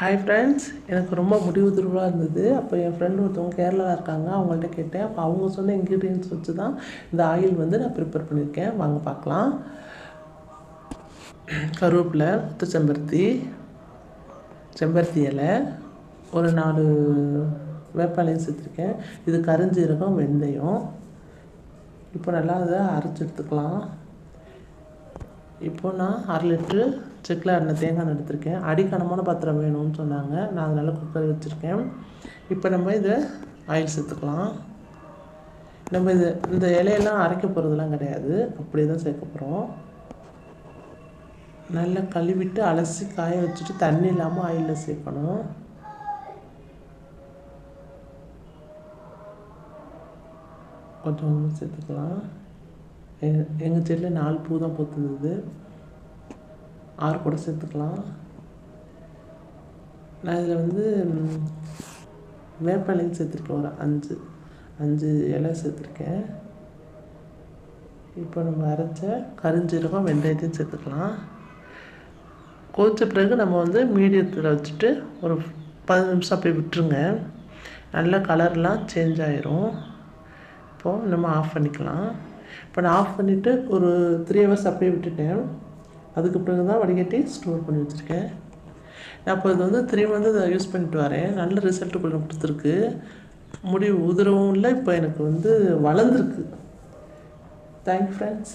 Hi friends, எனக்கு ரொம்ப முடி உதிர்வாக இருந்தது. அப்போ என் ஃப்ரெண்டு ஒருத்தவங்க கேரளாவில் இருக்காங்க, அவங்கள்ட்ட கேட்டேன். அப்போ அவங்க சொன்ன இன்க்ரீடியன்ட்ஸ் வச்சு தான் இந்த ஆயில் வந்து நான் ப்ரிப்பேர் பண்ணியிருக்கேன். வாங்க பார்க்கலாம். கருவேப்பிலை, குத்து செம்பருத்தி இலை, ஒரு 4 வேப்பாலையும் சேர்த்துருக்கேன். இது கருஞ்சீரகம், வெந்தயம். இப்போ நல்லா அதை அரைச்சி எடுத்துக்கலாம். இப்போ நான் 1/2 லிட்ரு செக்கில் ஆடின தேங்காய் எண்ணெய் எடுத்திருக்கேன். அடிக்கனமான பாத்திரம் வேணும்னு சொன்னாங்க, நான் அதனால் குக்கர் வச்சுருக்கேன். இப்போ நம்ம இதை ஆயில் சேர்த்துக்கலாம். நம்ம இந்த இலையெல்லாம் அரைக்க போகிறதுலாம் கிடையாது, அப்படியே தான் சேர்க்க போகிறோம். நல்லா கழுவிட்டு அலசி காய வச்சுட்டு தண்ணி இல்லாமல் ஆயிலில் சேர்க்கணும். கொஞ்சம் சேர்த்துக்கலாம். எங்கள் செடியில் 4 பூ தான் பூத்துருந்தது, 6 கூட சேர்த்துக்கலாம். நான் இதில் வந்து வேப்பிலையும் சேர்த்துருக்கேன், ஒரு 5 இலை சேர்த்துருக்கேன். இப்போ நம்ம அரைச்ச கருஞ்சீரகம், வெந்தயத்தையும் சேர்த்துக்கலாம். கொதித்த பிறகு நம்ம வந்து மீடியத்தில் வச்சுட்டு ஒரு 10 நிமிஷம் அப்படியே விட்டுருங்க. நல்ல கலர்லாம் சேஞ்ச் ஆகிரும். இப்போது நம்ம ஆஃப் பண்ணிக்கலாம். இப்போ நான் ஆஃப் பண்ணிவிட்டு ஒரு 3 ஹவர்ஸ் அப்படியே விட்டுட்டேன். அதுக்கு பிறகு தான் வடிகட்டி ஸ்டோர் பண்ணி வச்சுருக்கேன். நான் இப்போ இது வந்து 3 மந்த் அதை யூஸ் பண்ணிட்டு வரேன். நல்ல ரிசல்ட்டு கொஞ்சம் கொடுத்துருக்கு. முடி உதிரவும் இல்லை, இப்போ எனக்கு வந்து வளர்ந்துருக்கு. Thank you friends.